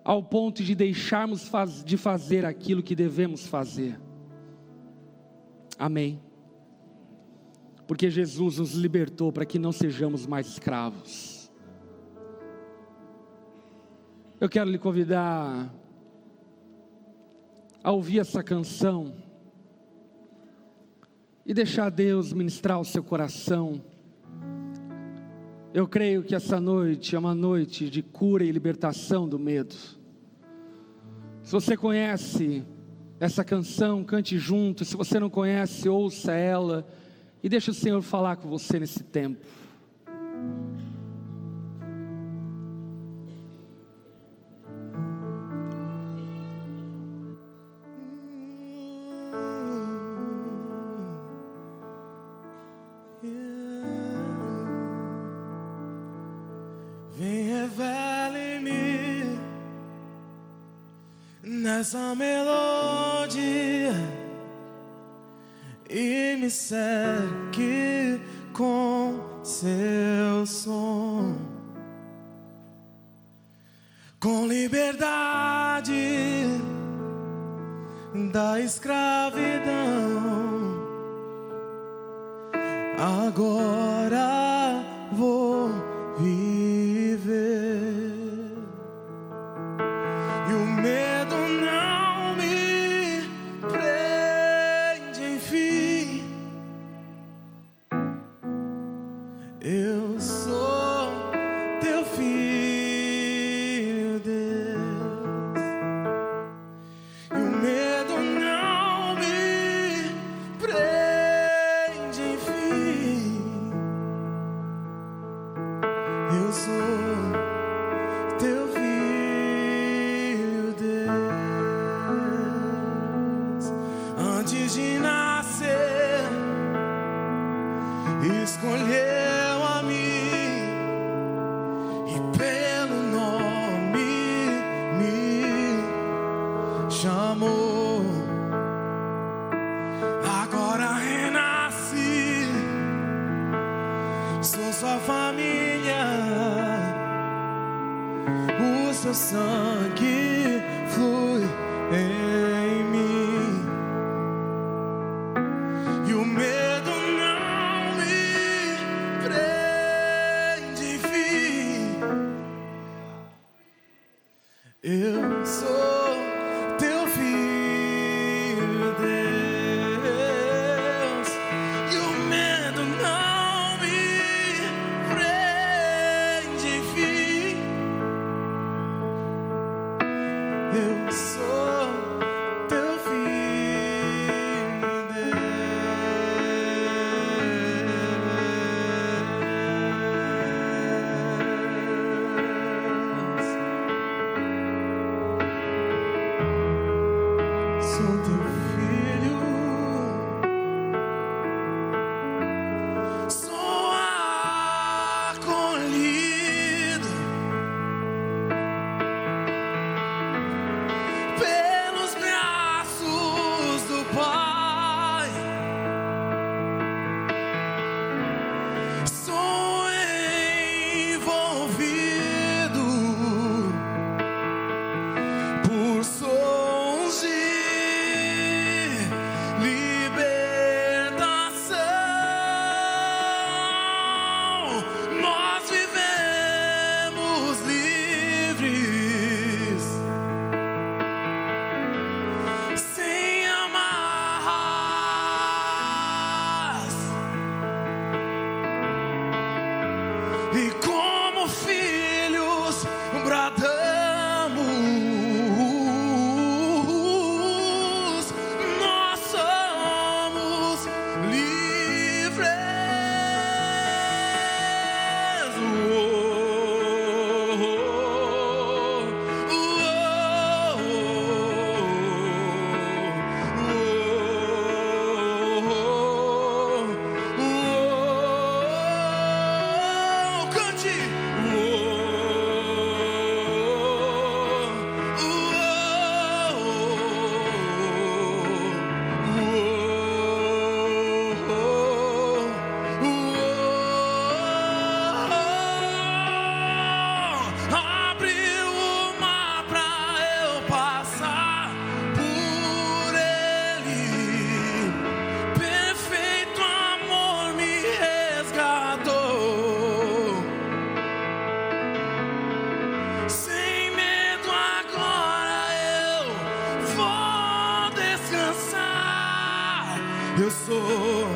ao ponto de deixarmos de fazer aquilo que devemos fazer. Amém. Porque Jesus nos libertou para que não sejamos mais escravos. Eu quero lhe convidar a ouvir essa canção e deixar Deus ministrar o seu coração. Eu creio que essa noite é uma noite de cura e libertação do medo. Se você conhece essa canção, cante junto. Se você não conhece, ouça ela e deixa o Senhor falar com você nesse tempo. Vem revela em mim nessa melodia e me cerque com seu som, com liberdade da escravidão. Agora vou viver e o medo não me prende, enfim. Eu sou teu filho, Deus, e o medo não me prende, enfim. Eu sou teu filho, Deus. Antes de nascer, escolheu a mim e pelo nome me chamou. Agora renasci, sou sua família. O seu sangue flui em mim e o medo não me prende, enfim. Eu sou teu filho, Deus, e o medo não me prende, enfim. Eu sou teu filho, Deus. Sou teu filho, sou acolhido pelos braços do Pai. Sou envolvido por sons de libertação. Nós vivemos livres, sem amarras, e como filhos bradamos, nós somos livres. Cante. Abriu o mar pra eu passar por ele. Perfeito amor me resgatou. Sem medo agora eu vou descansar. Eu sou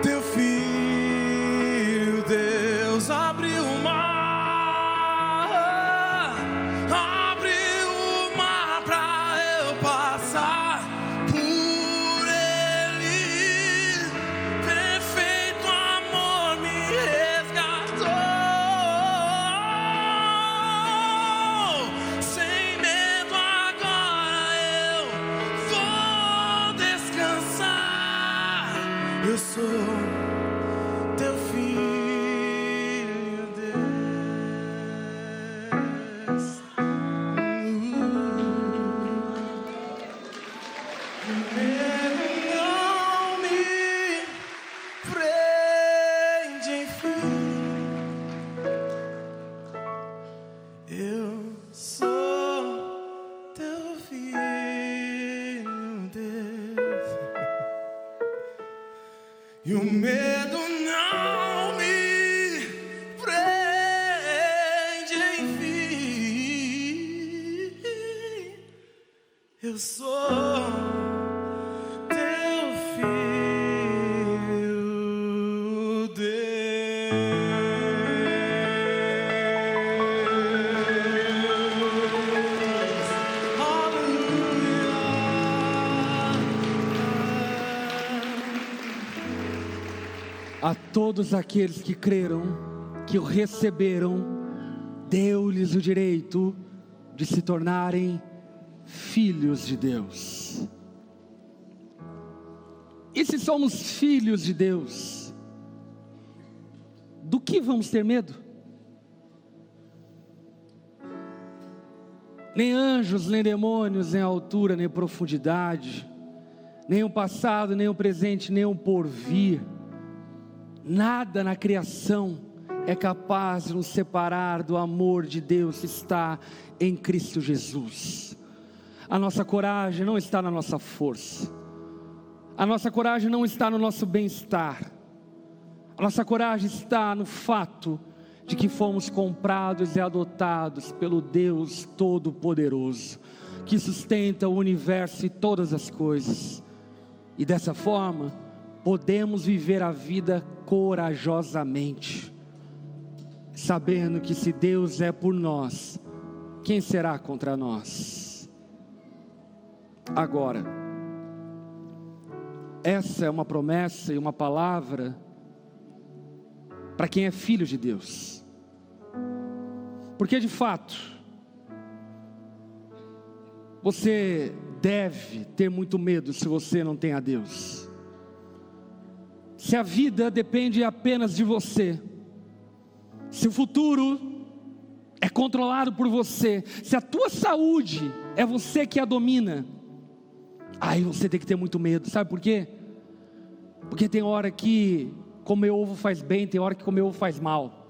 teu filho, Deus. Abriu o mar, abriu o mar pra eu passar Eu sou teu filho, Deus. Medo não me prende, enfim. Eu sou teu filho, Deus. E o medo não me prende, enfim. Eu sou teu filho, Deus. Aleluia. A todos aqueles que creram, que o receberam, deu-lhes o direito de se tornarem filhos de Deus. E se somos filhos de Deus, do que vamos ter medo? Nem anjos, nem demônios, nem altura, nem profundidade, nem o passado, nem o presente, nem o porvir. Nada na criação é capaz de nos separar do amor de Deus que está em Cristo Jesus. A nossa coragem não está na nossa força. A nossa coragem não está no nosso bem-estar. A nossa coragem está no fato de que fomos comprados e adotados pelo Deus Todo-Poderoso, que sustenta o universo e todas as coisas. E dessa forma, podemos viver a vida corajosamente, sabendo que se Deus é por nós, quem será contra nós? Agora, essa é uma promessa e uma palavra para quem é filho de Deus, porque de fato, você deve ter muito medo se você não tem a Deus. Se a vida depende apenas de você, se o futuro é controlado por você, se a tua saúde é você que a domina, aí você tem que ter muito medo. Sabe por quê? Porque tem hora que comer ovo faz bem, tem hora que comer ovo faz mal.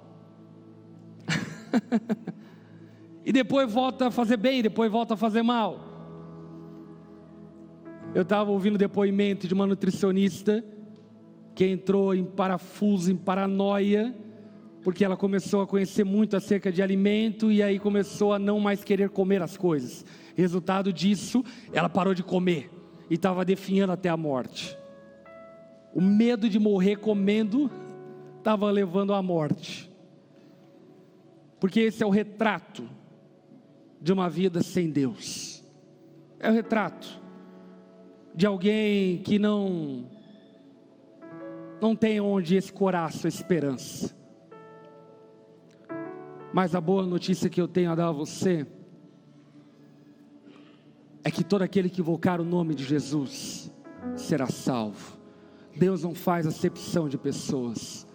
E depois volta a fazer bem, depois volta a fazer mal. Eu estava ouvindo o depoimento de uma nutricionista que entrou em parafuso, em paranoia, porque ela começou a conhecer muito acerca de alimento, e aí começou a não mais querer comer as coisas. Resultado disso, ela parou de comer, e estava definhando até a morte. O medo de morrer comendo, estava levando à morte. Porque esse é o retrato de uma vida sem Deus. É o retrato de alguém que não tem onde escorar sua esperança. Mas a boa notícia que eu tenho a dar a você é que todo aquele que invocar o nome de Jesus será salvo. Deus não faz acepção de pessoas.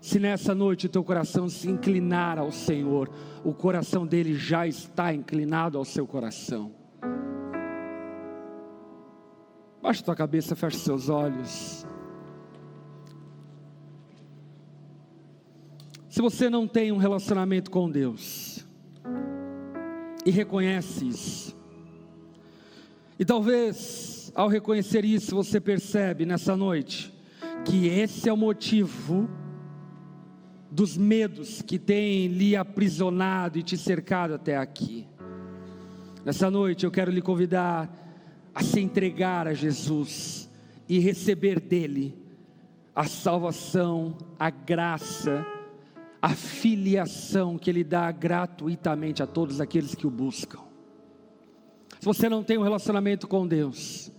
Se nessa noite o teu coração se inclinar ao Senhor, o coração dele já está inclinado ao seu coração. Baixa tua cabeça, feche seus olhos. Se você não tem um relacionamento com Deus e reconhece isso, e talvez ao reconhecer isso você percebe nessa noite que esse é o motivo dos medos que têm lhe aprisionado e te cercado até aqui. Nessa noite eu quero lhe convidar a se entregar a Jesus e receber dele a salvação, a graça, a filiação que ele dá gratuitamente a todos aqueles que o buscam. Se você não tem um relacionamento com Deus,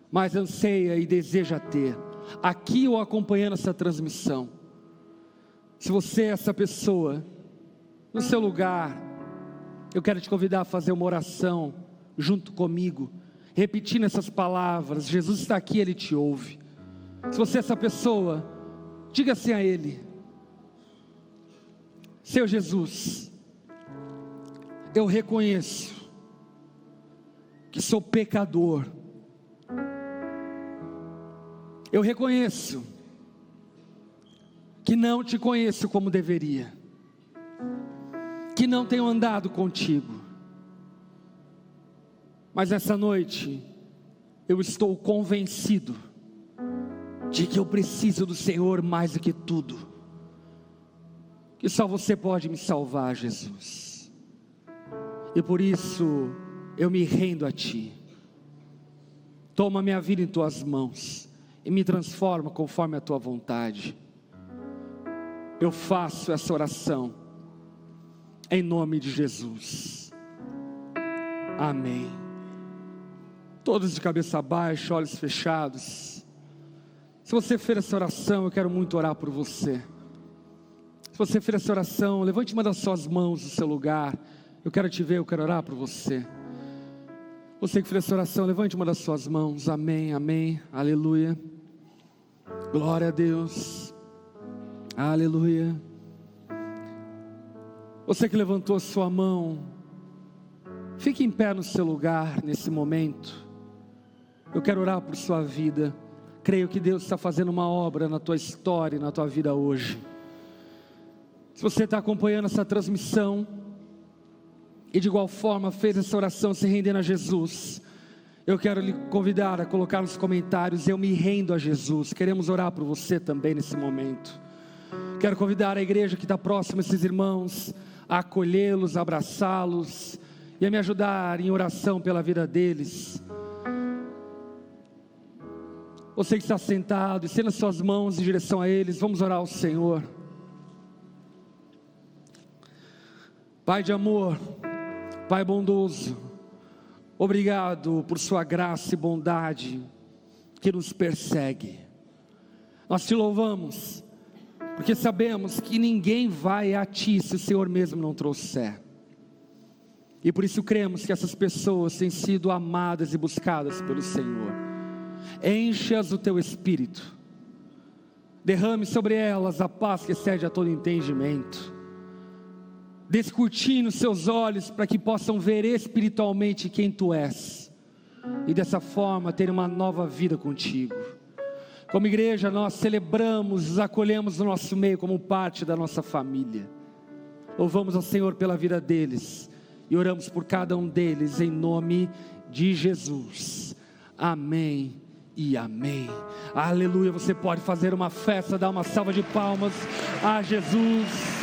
mas anseia e deseja ter, aqui ou acompanhando essa transmissão, se você é essa pessoa, no seu lugar, eu quero te convidar a fazer uma oração junto comigo, repetindo essas palavras. Jesus está aqui, Ele te ouve. Se você é essa pessoa, diga assim a Ele: Senhor Jesus, eu reconheço que sou pecador. Eu reconheço que não te conheço como deveria, que não tenho andado contigo. Mas essa noite eu estou convencido de que eu preciso do Senhor mais do que tudo, que só você pode me salvar, Jesus. E por isso eu me rendo a Ti. Toma minha vida em Tuas mãos e me transforma conforme a Tua vontade. Eu faço essa oração em nome de Jesus. Amém. Todos de cabeça baixa, olhos fechados. Se você fez essa oração, eu quero muito orar por você. Se você fez essa oração, levante uma das suas mãos do seu lugar. Eu quero te ver, eu quero orar por você. Você que fez essa oração, levante uma das suas mãos. Amém, amém, aleluia. Glória a Deus. Aleluia. Você que levantou a sua mão, fique em pé no seu lugar nesse momento. Eu quero orar por sua vida. Creio que Deus está fazendo uma obra na tua história e na tua vida hoje. Se você está acompanhando essa transmissão e de igual forma fez essa oração se rendendo a Jesus, eu quero lhe convidar a colocar nos comentários: eu me rendo a Jesus. Queremos orar por você também nesse momento. Quero convidar a igreja que está próxima, esses irmãos, a acolhê-los, a abraçá-los e a me ajudar em oração pela vida deles. Você que está sentado, estenda as suas mãos em direção a eles. Vamos orar ao Senhor. Pai de amor, Pai bondoso, obrigado por sua graça e bondade que nos persegue. Nós te louvamos, porque sabemos que ninguém vai a ti se o Senhor mesmo não trouxer. E por isso cremos que essas pessoas têm sido amadas e buscadas pelo Senhor. Enche-as do teu Espírito, derrame sobre elas a paz que excede a todo entendimento. Descortine os seus olhos para que possam ver espiritualmente quem tu és, e dessa forma ter uma nova vida contigo. Como igreja nós celebramos, os acolhemos no nosso meio como parte da nossa família. Louvamos ao Senhor pela vida deles e oramos por cada um deles em nome de Jesus. Amém e amém. Aleluia. Você pode fazer uma festa, dar uma salva de palmas a Jesus.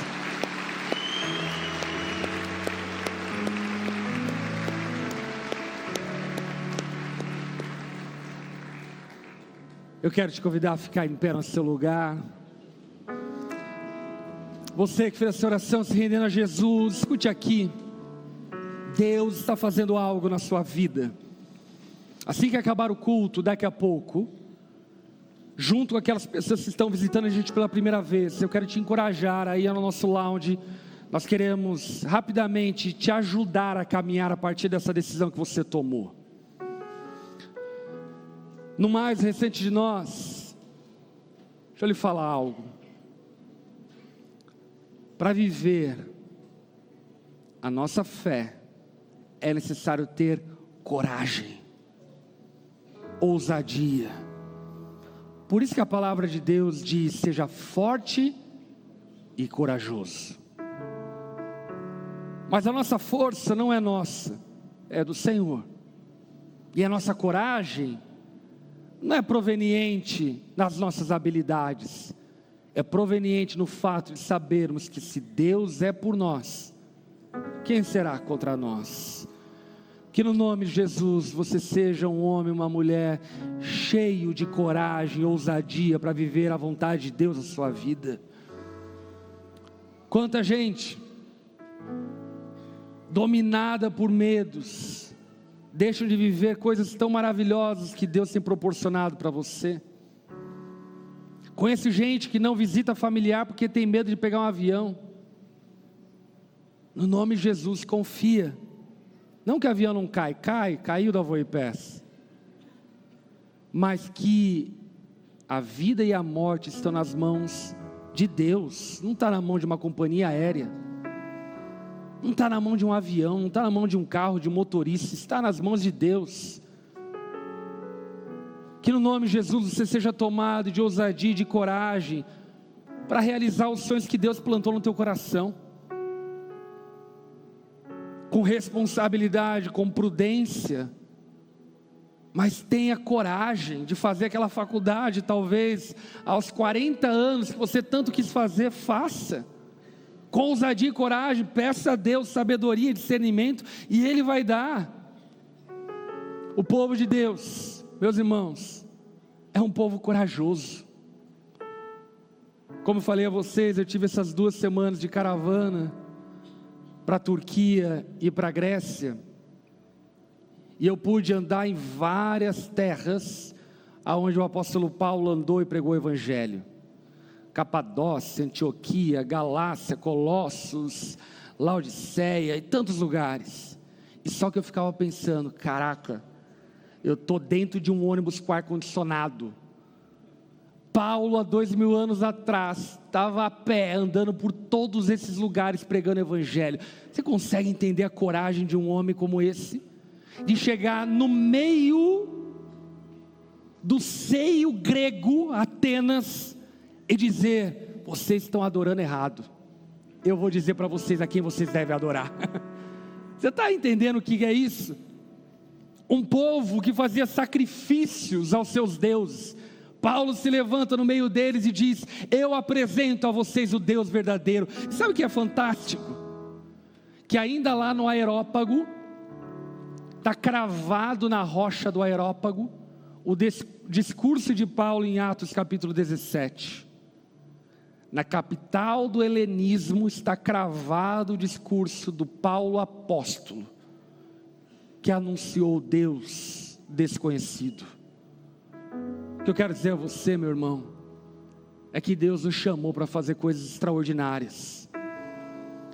Eu quero te convidar a ficar em pé no seu lugar. Você que fez essa oração se rendendo a Jesus, escute aqui. Deus está fazendo algo na sua vida. Assim que acabar o culto, daqui a pouco, junto com aquelas pessoas que estão visitando a gente pela primeira vez, eu quero te encorajar aí no nosso lounge. Nós queremos rapidamente te ajudar a caminhar a partir dessa decisão que você tomou. No mais recente de nós, deixa eu lhe falar algo. Para viver a nossa fé, é necessário ter coragem, ousadia. Por isso que a palavra de Deus diz: seja forte e corajoso. Mas a nossa força não é nossa, é do Senhor. E a nossa coragem não é proveniente das nossas habilidades, é proveniente no fato de sabermos que se Deus é por nós, quem será contra nós? Que no nome de Jesus você seja um homem, uma mulher cheio de coragem e ousadia para viver a vontade de Deus na sua vida. Quanta gente dominada por medos deixam de viver coisas tão maravilhosas que Deus tem proporcionado para você. Conheço gente que não visita familiar porque tem medo de pegar um avião. No nome de Jesus, confia. Não que o avião não caiu da Voipés, mas que A vida e a morte estão nas mãos de Deus, não está na mão de uma companhia aérea, não está na mão de um avião, não está na mão de um carro, de um motorista, está nas mãos de Deus. Que no nome de Jesus você seja tomado de ousadia e de coragem para realizar os sonhos que Deus plantou no teu coração, com responsabilidade, com prudência, mas tenha coragem de fazer aquela faculdade, talvez aos 40 anos, que você tanto quis fazer, faça, com ousadia e coragem, peça a Deus sabedoria e discernimento, e Ele vai dar. O povo de Deus, meus irmãos, é um povo corajoso. Como eu falei a vocês, eu tive essas 2 semanas de caravana, para a Turquia e para a Grécia, e eu pude andar em várias terras, aonde o apóstolo Paulo andou e pregou o evangelho, Capadócia, Antioquia, Galácia, Colossos, Laodiceia e tantos lugares, e só que eu ficava pensando, caraca, eu estou dentro de um ônibus com ar-condicionado. Paulo há 2000 anos atrás, estava a pé, andando por todos esses lugares, pregando o evangelho. Você consegue entender a coragem de um homem como esse? De chegar no meio do seio grego, Atenas, e dizer, vocês estão adorando errado, eu vou dizer para vocês a quem vocês devem adorar. Você está entendendo o que é isso? Um povo que fazia sacrifícios aos seus deuses. Paulo se levanta no meio deles e diz, eu apresento a vocês o Deus verdadeiro. Sabe o que é fantástico? Que ainda lá no Areópago, está cravado na rocha do Areópago, o discurso de Paulo em Atos capítulo 17, na capital do helenismo está cravado o discurso do Paulo apóstolo, que anunciou Deus desconhecido. O que eu quero dizer a você, meu irmão, é que Deus nos chamou para fazer coisas extraordinárias,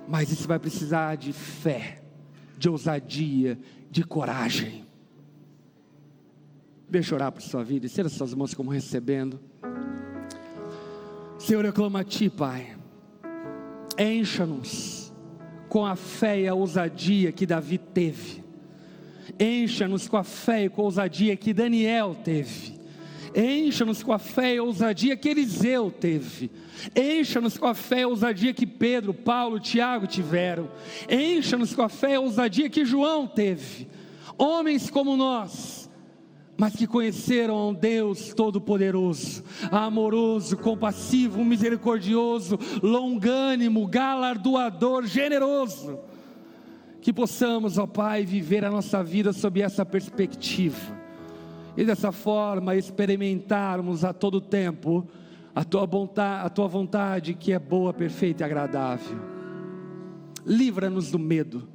mas isso vai precisar de fé, de ousadia, de coragem. Deixa eu orar por sua vida, estenda suas mãos como recebendo. Senhor, eu clamo a Ti, Pai, encha-nos com a fé e a ousadia que Davi teve, encha-nos com a fé e com a ousadia que Daniel teve, encha-nos com a fé e a ousadia que Eliseu teve, encha-nos com a fé e a ousadia que Pedro, Paulo, Tiago tiveram, encha-nos com a fé e a ousadia que João teve, homens como nós, mas que conheceram a um Deus todo-poderoso, amoroso, compassivo, misericordioso, longânimo, galardoador, generoso. Que possamos, ó Pai, viver a nossa vida sob essa perspectiva, e dessa forma experimentarmos a todo tempo a Tua vontade que é boa, perfeita e agradável. Livra-nos do medo.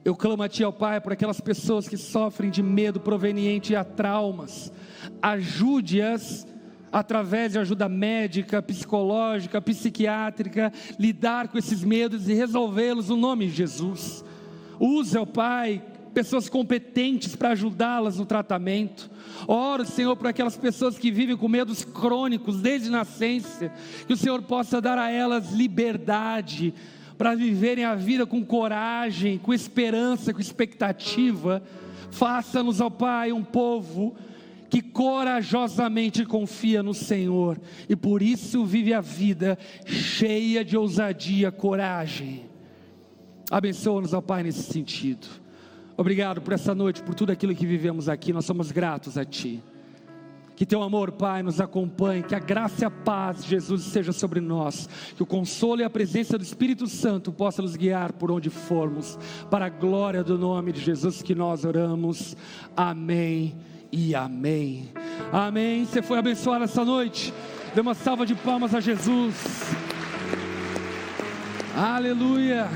Eu clamo a Ti, ó Pai, por aquelas pessoas que sofrem de medo proveniente a traumas. Ajude-as através de ajuda médica, psicológica, psiquiátrica, lidar com esses medos e resolvê-los no nome de Jesus. Use, ó Pai, pessoas competentes para ajudá-las no tratamento. Oro, Senhor, por aquelas pessoas que vivem com medos crônicos desde nascença, que o Senhor possa dar a elas liberdade para viverem a vida com coragem, com esperança, com expectativa. Faça-nos, ó Pai, um povo que corajosamente confia no Senhor, e por isso vive a vida cheia de ousadia, coragem. Abençoa-nos, ó Pai, nesse sentido. Obrigado por essa noite, por tudo aquilo que vivemos aqui, nós somos gratos a Ti. Que Teu amor, Pai, nos acompanhe, que a graça e a paz de Jesus seja sobre nós, que o consolo e a presença do Espírito Santo possa nos guiar por onde formos, para a glória do nome de Jesus que nós oramos. Amém e amém. Amém. Você foi abençoado essa noite? Dê uma salva de palmas a Jesus. Aleluia.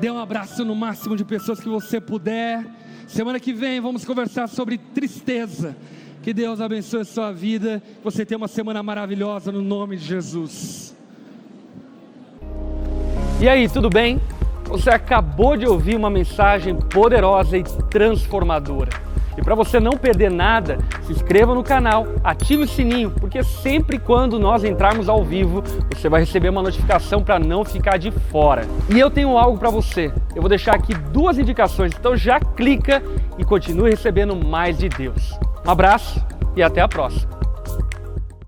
Dê um abraço no máximo de pessoas que você puder. Semana que vem vamos conversar sobre tristeza. Que Deus abençoe a sua vida. Você tenha uma semana maravilhosa no nome de Jesus. E aí, tudo bem? Você acabou de ouvir uma mensagem poderosa e transformadora. E para você não perder nada, se inscreva no canal, ative o sininho, porque sempre quando nós entrarmos ao vivo, você vai receber uma notificação para não ficar de fora. E eu tenho algo para você. Eu vou deixar aqui 2 indicações, então já clica e continue recebendo mais de Deus. Um abraço e até a próxima.